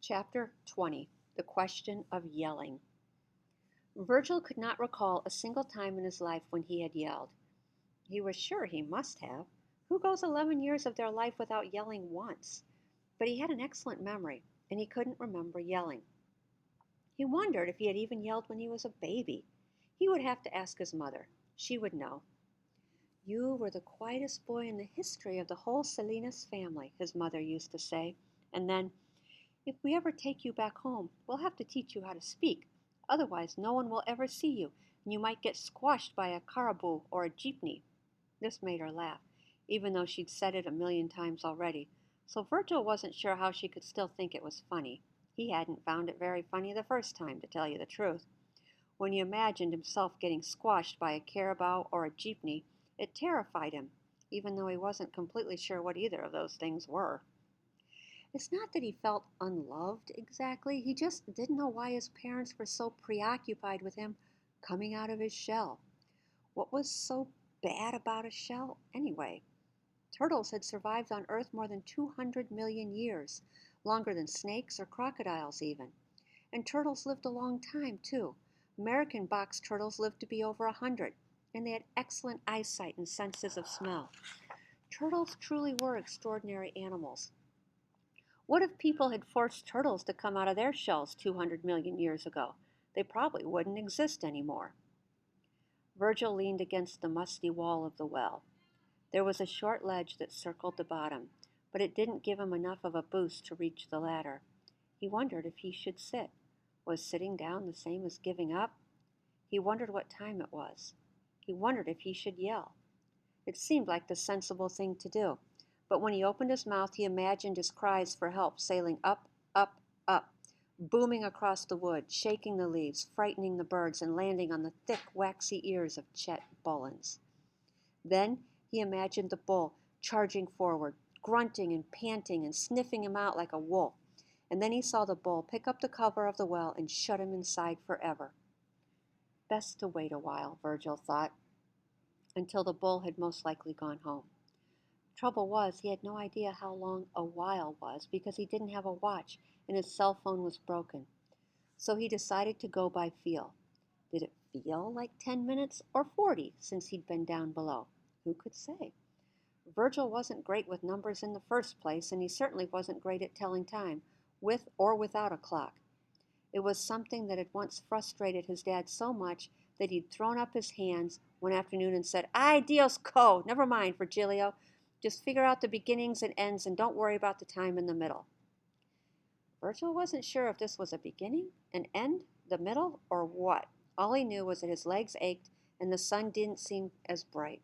Chapter 20. The Question of Yelling. Virgil could not recall a single time in his life when he had yelled. He was sure he must have. Who goes 11 years of their life without yelling once? But he had an excellent memory, and he couldn't remember yelling. He wondered if he had even yelled when he was a baby. He would have to ask his mother. She would know. "You were the quietest boy in the history of the whole Salinas family," his mother used to say, and then, "If we ever take you back home, we'll have to teach you how to speak. Otherwise, no one will ever see you, and you might get squashed by a caribou or a jeepney." This made her laugh, even though she'd said it a million times already. So Virgil wasn't sure how she could still think it was funny. He hadn't found it very funny the first time, to tell you the truth. When he imagined himself getting squashed by a caribou or a jeepney, it terrified him, even though he wasn't completely sure what either of those things were. It's not that he felt unloved exactly, he just didn't know why his parents were so preoccupied with him coming out of his shell. What was so bad about a shell, anyway? Turtles had survived on Earth more than 200 million years, longer than snakes or crocodiles even. And turtles lived a long time, too. American box turtles lived to be over 100, and they had excellent eyesight and senses of smell. Turtles truly were extraordinary animals. What if people had forced turtles to come out of their shells 200 million years ago? They probably wouldn't exist anymore. Virgil leaned against the musty wall of the well. There was a short ledge that circled the bottom, but it didn't give him enough of a boost to reach the ladder. He wondered if he should sit. Was sitting down the same as giving up? He wondered what time it was. He wondered if he should yell. It seemed like the sensible thing to do. But when he opened his mouth, he imagined his cries for help sailing up, up, up, booming across the wood, shaking the leaves, frightening the birds, and landing on the thick, waxy ears of Chet Bullens. Then he imagined the bull charging forward, grunting and panting and sniffing him out like a wolf. And then he saw the bull pick up the cover of the well and shut him inside forever. Best to wait a while, Virgil thought, until the bull had most likely gone home. Trouble was, he had no idea how long a while was because he didn't have a watch and his cell phone was broken. So he decided to go by feel. Did it feel like 10 minutes or 40 since he'd been down below? Who could say? Virgil wasn't great with numbers in the first place, and he certainly wasn't great at telling time, with or without a clock. It was something that had once frustrated his dad so much that he'd thrown up his hands one afternoon and said, "Ay, Dios co! Never mind, Virgilio. Just figure out the beginnings and ends and don't worry about the time in the middle." Virgil wasn't sure if this was a beginning, an end, the middle, or what. All he knew was that his legs ached and the sun didn't seem as bright.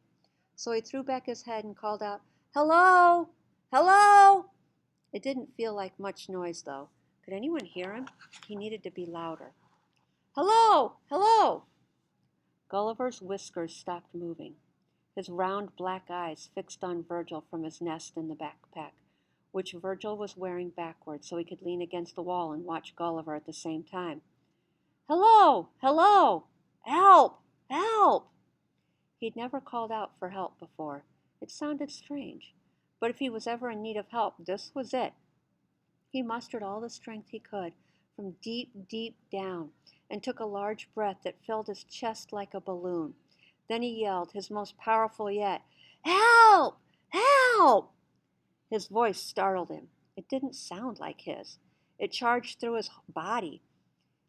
So he threw back his head and called out, "Hello! Hello!" It didn't feel like much noise, though. Could anyone hear him? He needed to be louder. "Hello! Hello!" Gulliver's whiskers stopped moving. His round black eyes fixed on Virgil from his nest in the backpack, which Virgil was wearing backward so he could lean against the wall and watch Gulliver at the same time. "Hello! Hello! Help! Help!" He'd never called out for help before. It sounded strange. But if he was ever in need of help, this was it. He mustered all the strength he could from deep, deep down and took a large breath that filled his chest like a balloon. Then he yelled, his most powerful yet, "Help! Help!" His voice startled him. It didn't sound like his. It charged through his body,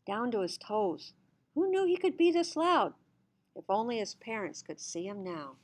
down to his toes. Who knew he could be this loud? If only his parents could see him now.